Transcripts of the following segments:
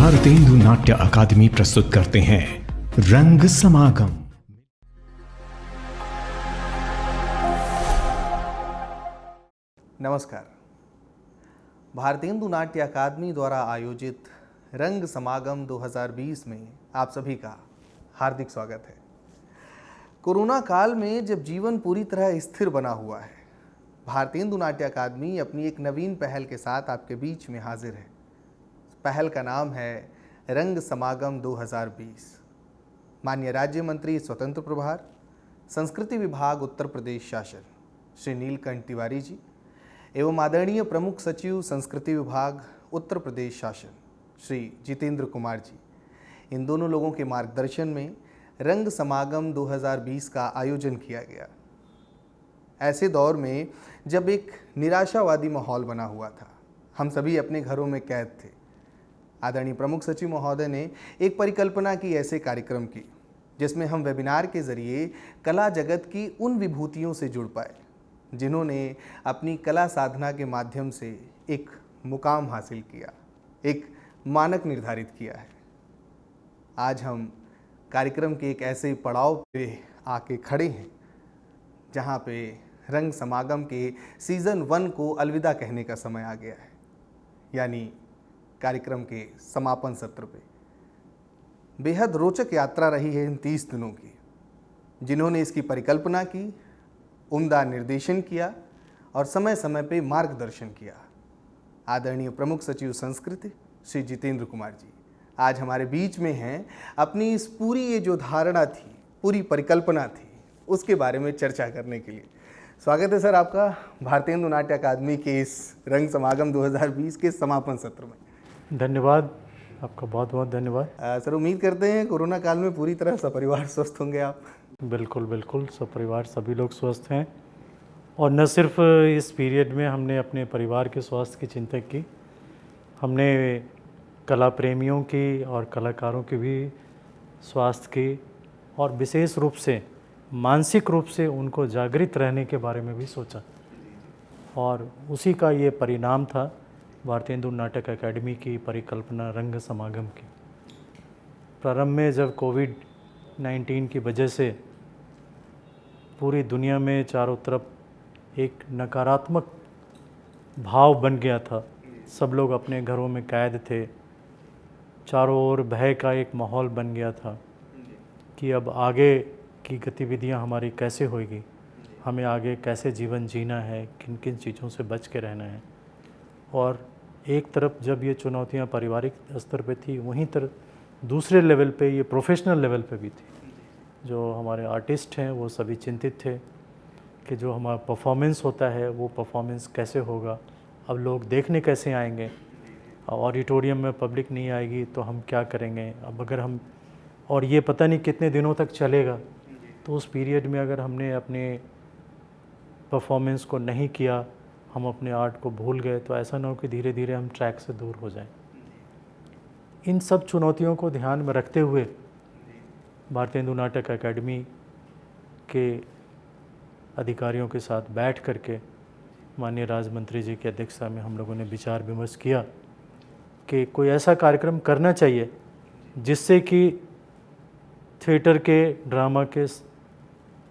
भारतेंदु नाट्य अकादमी प्रस्तुत करते हैं रंग समागम। नमस्कार। भारतेंदु नाट्य अकादमी द्वारा आयोजित रंग समागम 2020 में आप सभी का हार्दिक स्वागत है। कोरोना काल में जब जीवन पूरी तरह स्थिर बना हुआ है, भारतेंदु नाट्य अकादमी अपनी एक नवीन पहल के साथ आपके बीच में हाजिर है। पहल का नाम है रंग समागम 2020। माननीय राज्य मंत्री स्वतंत्र प्रभार संस्कृति विभाग उत्तर प्रदेश शासन श्री नीलकंठ तिवारी जी एवं आदरणीय प्रमुख सचिव संस्कृति विभाग उत्तर प्रदेश शासन श्री जितेंद्र कुमार जी, इन दोनों लोगों के मार्गदर्शन में रंग समागम 2020 का आयोजन किया गया। ऐसे दौर में जब एक निराशावादी माहौल बना हुआ था, हम सभी अपने घरों में कैद थे, आदरणीय प्रमुख सचिव महोदय ने एक परिकल्पना की ऐसे कार्यक्रम की जिसमें हम वेबिनार के जरिए कला जगत की उन विभूतियों से जुड़ पाए जिन्होंने अपनी कला साधना के माध्यम से एक मुकाम हासिल किया, एक मानक निर्धारित किया है। आज हम कार्यक्रम के एक ऐसे पड़ाव पे आके खड़े हैं जहाँ पे रंग समागम के सीज़न 1 को अलविदा कहने का समय आ गया है, यानी कार्यक्रम के समापन सत्र पे। बेहद रोचक यात्रा रही है इन 30 दिनों की, जिन्होंने इसकी परिकल्पना की, उम्दा निर्देशन किया और समय समय पे मार्गदर्शन किया। आदरणीय प्रमुख सचिव संस्कृति श्री जितेंद्र कुमार जी आज हमारे बीच में हैं। अपनी इस पूरी ये जो धारणा थी, पूरी परिकल्पना थी, उसके बारे में चर्चा करने के लिए स्वागत है सर आपका भारतेंदु नाट्य अकादमी के इस रंग समागम 2020 के समापन सत्र में। धन्यवाद, आपका बहुत बहुत धन्यवाद। सर उम्मीद करते हैं कोरोना काल में पूरी तरह सपरिवार स्वस्थ होंगे आप। बिल्कुल बिल्कुल, सपरिवार सभी लोग स्वस्थ हैं और न सिर्फ इस पीरियड में हमने अपने परिवार के स्वास्थ्य की चिंता की, हमने कला प्रेमियों की और कलाकारों की भी स्वास्थ्य की और विशेष रूप से मानसिक रूप से उनको जागृत रहने के बारे में भी सोचा और उसी का ये परिणाम था भारतेंदु नाटक अकादमी की परिकल्पना रंग समागम की। प्रारंभ में जब कोविड-19 की वजह से पूरी दुनिया में चारों तरफ एक नकारात्मक भाव बन गया था, सब लोग अपने घरों में कैद थे, चारों ओर भय का एक माहौल बन गया था कि अब आगे की गतिविधियां हमारी कैसे होगी, हमें आगे कैसे जीवन जीना है, किन किन चीज़ों से बच के रहना है। और एक तरफ जब ये चुनौतियां पारिवारिक स्तर पे थी, वहीं तरफ दूसरे लेवल पे ये प्रोफेशनल लेवल पे भी थी। जो हमारे आर्टिस्ट हैं वो सभी चिंतित थे कि जो हमारा परफॉर्मेंस होता है वो परफॉर्मेंस कैसे होगा, अब लोग देखने कैसे आएंगे, ऑडिटोरियम में पब्लिक नहीं आएगी तो हम क्या करेंगे, अब अगर हम, और ये पता नहीं कितने दिनों तक चलेगा, तो उस पीरियड में अगर हमने अपने परफॉर्मेंस को नहीं किया, हम अपने आर्ट को भूल गए, तो ऐसा ना हो कि धीरे धीरे हम ट्रैक से दूर हो जाएं। इन सब चुनौतियों को ध्यान में रखते हुए भारतेंदु नाटक अकादमी के अधिकारियों के साथ बैठ करके माननीय राज्य मंत्री जी की अध्यक्षता में हम लोगों ने विचार विमर्श किया कि कोई ऐसा कार्यक्रम करना चाहिए जिससे कि थिएटर के, ड्रामा के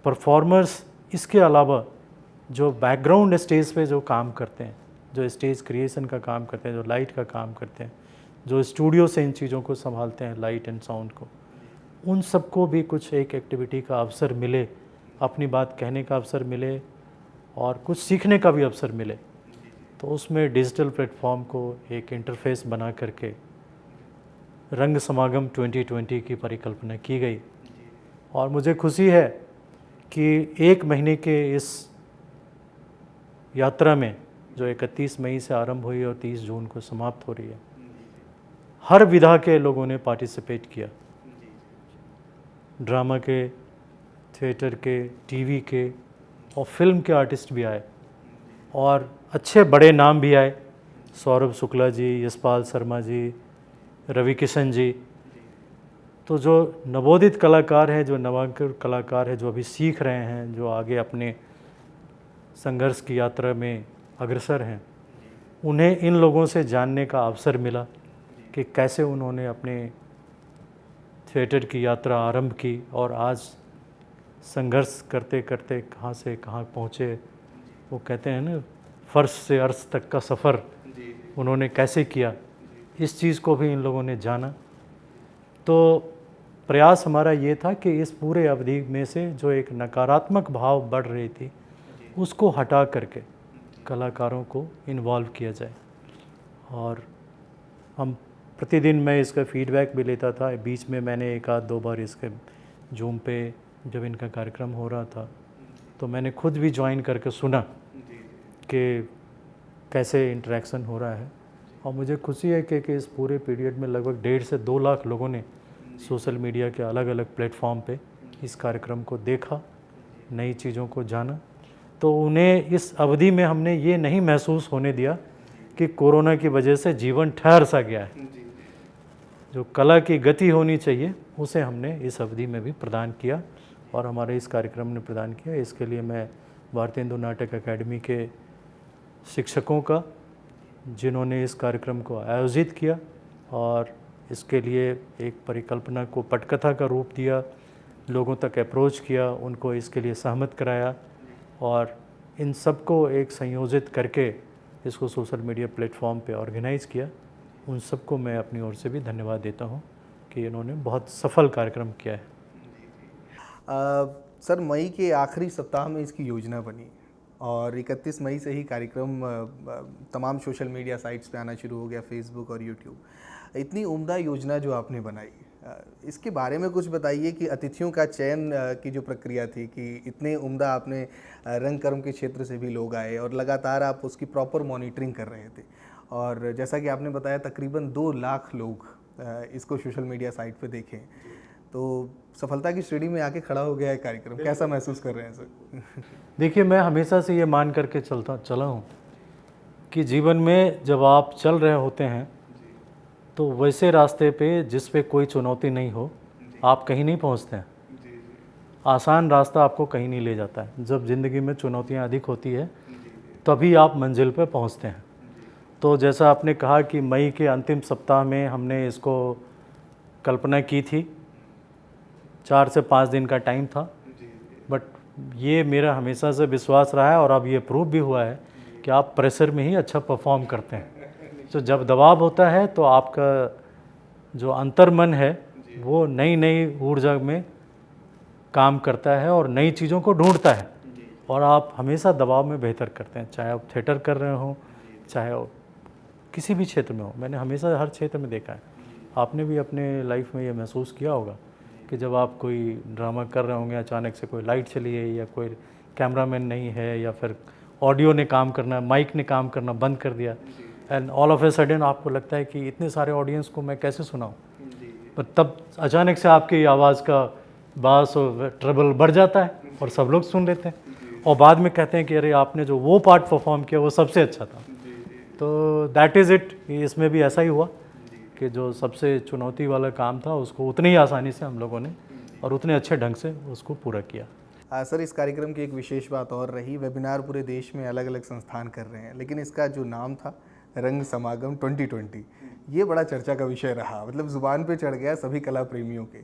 परफॉर्मर्स, इसके अलावा जो बैकग्राउंड स्टेज पे जो काम करते हैं, जो स्टेज क्रिएशन का काम करते हैं, जो लाइट का काम करते हैं, जो स्टूडियो से इन चीज़ों को संभालते हैं, लाइट एंड साउंड को, उन सबको भी कुछ एक एक्टिविटी का अवसर मिले, अपनी बात कहने का अवसर मिले और कुछ सीखने का भी अवसर मिले। तो उसमें डिजिटल प्लेटफॉर्म को एक इंटरफेस बना करके रंग समागम 2020 की परिकल्पना की गई। और मुझे खुशी है कि 1 महीने के इस यात्रा में जो 31 मई से आरंभ हुई और 30 जून को समाप्त हो रही है, हर विधा के लोगों ने पार्टिसिपेट किया। ड्रामा के, थिएटर के, टीवी के और फिल्म के आर्टिस्ट भी आए और अच्छे बड़े नाम भी आए, सौरभ शुक्ला जी, यशपाल शर्मा जी, रवि किशन जी। तो जो नवोदित कलाकार हैं, जो नवांकुर कलाकार हैं, जो अभी सीख रहे हैं, जो आगे अपने संघर्ष की यात्रा में अग्रसर हैं, उन्हें इन लोगों से जानने का अवसर मिला कि कैसे उन्होंने अपने थिएटर की यात्रा आरंभ की और आज संघर्ष करते करते कहाँ से कहाँ पहुँचे। वो कहते हैं ना, फर्श से अर्श तक का सफ़र उन्होंने कैसे किया, इस चीज़ को भी इन लोगों ने जाना। तो प्रयास हमारा ये था कि इस पूरे अवधि में से जो एक नकारात्मक भाव बढ़ रही थी उसको हटा करके कलाकारों को इन्वॉल्व किया जाए। और हम प्रतिदिन मैं इसका फीडबैक भी लेता था। बीच में मैंने एक आध दो बार इसके जूम पे जब इनका कार्यक्रम हो रहा था तो मैंने खुद भी ज्वाइन करके सुना कि कैसे इंटरेक्शन हो रहा है। और मुझे खुशी है कि इस पूरे पीरियड में लगभग 1.5 से 2 लाख लोगों ने सोशल मीडिया के अलग अलग प्लेटफॉर्म पे इस कार्यक्रम को देखा, नई चीज़ों को जाना। तो उन्हें इस अवधि में हमने ये नहीं महसूस होने दिया कि कोरोना की वजह से जीवन ठहर सा गया है। जो कला की गति होनी चाहिए उसे हमने इस अवधि में भी प्रदान किया और हमारे इस कार्यक्रम ने प्रदान किया। इसके लिए मैं भारतीय हिंदू नाटक अकेडमी के शिक्षकों का, जिन्होंने इस कार्यक्रम को आयोजित किया और इसके लिए एक परिकल्पना को पटकथा का रूप दिया, लोगों तक अप्रोच किया, उनको इसके लिए सहमत कराया और इन सब को एक संयोजित करके इसको सोशल मीडिया प्लेटफॉर्म पे ऑर्गेनाइज़ किया। उन सबको मैं अपनी ओर से भी धन्यवाद देता हूँ कि इन्होंने बहुत सफल कार्यक्रम किया है। सर, मई के आखिरी सप्ताह में इसकी योजना बनी और 31 मई से ही कार्यक्रम तमाम सोशल मीडिया साइट्स पे आना शुरू हो गया, फेसबुक और यूट्यूब। इतनी उम्दा योजना जो आपने बनाई, इसके बारे में कुछ बताइए कि अतिथियों का चयन की जो प्रक्रिया थी, कि इतने उम्दा आपने रंग कर्म के क्षेत्र से भी लोग आए और लगातार आप उसकी प्रॉपर मॉनिटरिंग कर रहे थे। और जैसा कि आपने बताया तकरीबन 2 लाख लोग इसको सोशल मीडिया साइट पे देखें, तो सफलता की श्रेणी में आके खड़ा हो गया है कार्यक्रम। कैसा महसूस कर रहे हैं सर? देखिए, मैं हमेशा से ये मान करके चला हूँ कि जीवन में जब आप चल रहे होते हैं तो वैसे रास्ते पे जिस पे कोई चुनौती नहीं हो आप कहीं नहीं पहुँचते हैं। आसान रास्ता आपको कहीं नहीं ले जाता है। जब ज़िंदगी में चुनौतियाँ अधिक होती है तभी आप मंजिल पे पहुँचते हैं। तो जैसा आपने कहा कि मई के अंतिम सप्ताह में हमने इसको कल्पना की थी, 4 से 5 दिन का टाइम था, बट ये मेरा हमेशा से विश्वास रहा है और अब ये प्रूव भी हुआ है कि आप प्रेशर में ही अच्छा परफॉर्म करते हैं। तो जब दबाव होता है तो आपका जो अंतर्मन है वो नई नई ऊर्जा में काम करता है और नई चीज़ों को ढूंढता है और आप हमेशा दबाव में बेहतर करते हैं, चाहे आप थिएटर कर रहे हो, चाहे किसी भी क्षेत्र में हो। मैंने हमेशा हर क्षेत्र में देखा है। आपने भी अपने लाइफ में ये महसूस किया होगा कि जब आप कोई ड्रामा कर रहे होंगे, अचानक से कोई लाइट चली है या कोई कैमरामैन नहीं है या फिर ऑडियो ने काम करना, माइक ने काम करना बंद कर दिया, and all of a sudden आपको लगता है कि इतने सारे ऑडियंस को मैं कैसे सुनाऊं। पर तब अचानक से आपकी आवाज़ का बास और ट्रबल बढ़ जाता है और सब लोग सुन लेते हैं और बाद में कहते हैं कि अरे आपने जो वो पार्ट परफॉर्म किया वो सबसे अच्छा था। तो दैट इज़ इट। इसमें भी ऐसा ही हुआ कि जो सबसे चुनौती वाला काम था उसको उतनी ही आसानी से हम लोगों ने और उतने अच्छे ढंग से उसको पूरा किया। सर, इस कार्यक्रम की एक विशेष बात और रही, वेबिनार पूरे देश में अलग अलग संस्थान कर रहे हैं, लेकिन इसका जो नाम था रंग समागम 2020, ये बड़ा चर्चा का विषय रहा, मतलब ज़ुबान पे चढ़ गया सभी कला प्रेमियों के।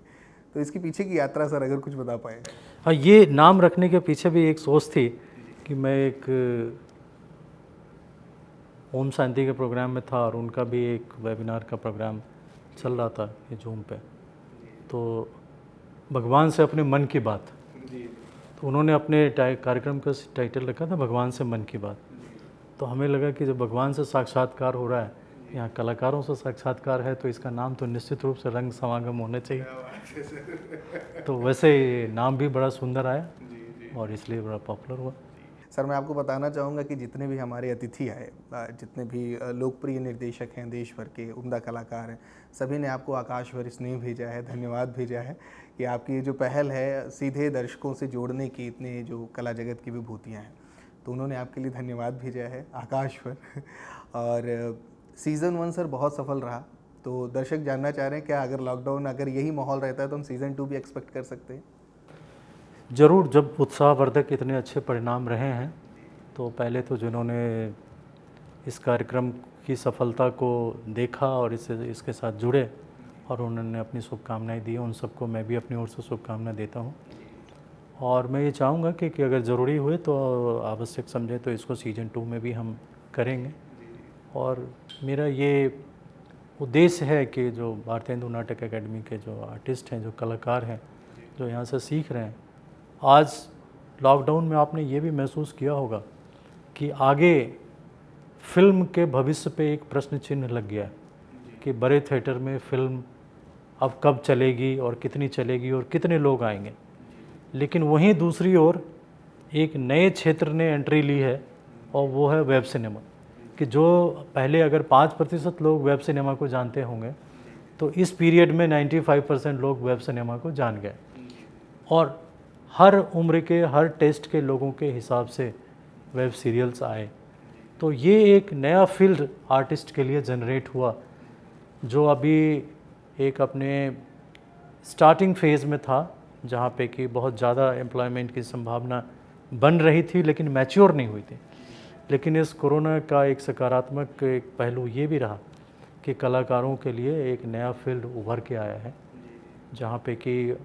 तो इसके पीछे की यात्रा सर अगर कुछ बता पाए। हाँ, ये नाम रखने के पीछे भी एक सोच थी कि मैं एक ओम शांति के प्रोग्राम में था और उनका भी एक वेबिनार का प्रोग्राम चल रहा था ये जूम पे, तो भगवान से अपने मन की बात, तो उन्होंने अपने कार्यक्रम का टाइटल रखा था भगवान से मन की बात। तो हमें लगा कि जब भगवान से साक्षात्कार हो रहा है, यहाँ कलाकारों से साक्षात्कार है, तो इसका नाम तो निश्चित रूप से रंग समागम होना चाहिए। तो वैसे नाम भी बड़ा सुंदर आया और इसलिए बड़ा पॉपुलर हुआ। सर, मैं आपको बताना चाहूँगा कि जितने भी हमारे अतिथि आए, जितने भी लोकप्रिय निर्देशक हैं, देश भर के उम्दा कलाकार हैं, सभी ने आपको आकाश भर स्नेह भेजा है, धन्यवाद भेजा है कि आपकी जो पहल है सीधे दर्शकों से जोड़ने की, इतने जो कला जगत की विभूतियाँ हैं, तो उन्होंने आपके लिए धन्यवाद भेजा है आकाश भर। और सीज़न 1 सर बहुत सफल रहा, तो दर्शक जानना चाह रहे हैं क्या अगर लॉकडाउन अगर यही माहौल रहता है तो हम सीज़न 2 भी एक्सपेक्ट कर सकते हैं? ज़रूर। जब उत्साहवर्धक इतने अच्छे परिणाम रहे हैं तो पहले तो जिन्होंने इस कार्यक्रम की सफलता को देखा और इसके साथ जुड़े और उन्होंने अपनी शुभकामनाएं दी, उन सबको मैं भी अपनी ओर से शुभकामनाएं देता हूं। और मैं ये चाहूँगा कि अगर ज़रूरी हुए तो आवश्यक समझे तो इसको सीज़न 2 में भी हम करेंगे। और मेरा ये उद्देश्य है कि जो भारतेंदु नाटक अकेडमी के जो आर्टिस्ट हैं, जो कलाकार हैं, जो यहाँ से सीख रहे हैं, आज लॉकडाउन में आपने ये भी महसूस किया होगा कि आगे फिल्म के भविष्य पे एक प्रश्न चिन्ह लग गया है कि बड़े थिएटर में फिल्म अब कब चलेगी और कितनी चलेगी और कितने लोग आएंगे। लेकिन वहीं दूसरी ओर एक नए क्षेत्र ने एंट्री ली है और वो है वेब सिनेमा, कि जो पहले अगर 5% लोग वेब सिनेमा को जानते होंगे तो इस पीरियड में 95% लोग वेब सिनेमा को जान गए और हर उम्र के, हर टेस्ट के लोगों के हिसाब से वेब सीरियल्स आए। तो ये एक नया फील्ड आर्टिस्ट के लिए जनरेट हुआ जो अभी एक अपने स्टार्टिंग फेज़ में था, जहाँ पे कि बहुत ज़्यादा एम्प्लॉयमेंट की संभावना बन रही थी लेकिन मैच्योर नहीं हुई थी। लेकिन इस कोरोना का एक सकारात्मक एक पहलू ये भी रहा कि कलाकारों के लिए एक नया फील्ड उभर के आया है जहाँ पे कि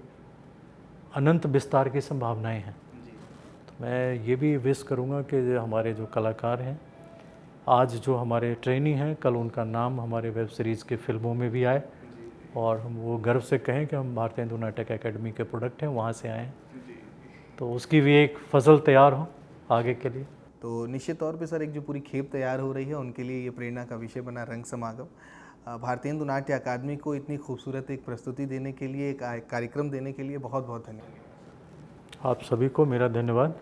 अनंत विस्तार की संभावनाएं हैं। तो मैं ये भी विश करूँगा कि हमारे जो कलाकार हैं, आज जो हमारे ट्रेनी हैं, कल उनका नाम हमारे वेब सीरीज़ के फिल्मों में भी आए और हम वो गर्व से कहें कि हम भारतेंदु नाटक अकेडमी के प्रोडक्ट हैं, वहाँ से आए हैं। तो उसकी भी एक फसल तैयार हो आगे के लिए। तो निश्चित तौर पे सर एक जो पूरी खेप तैयार हो रही है उनके लिए ये प्रेरणा का विषय बना रंग समागम। भारतेंदु नाट्य अकादमी को इतनी खूबसूरत एक प्रस्तुति देने के लिए, एक कार्यक्रम देने के लिए बहुत बहुत धन्यवाद। आप सभी को मेरा धन्यवाद।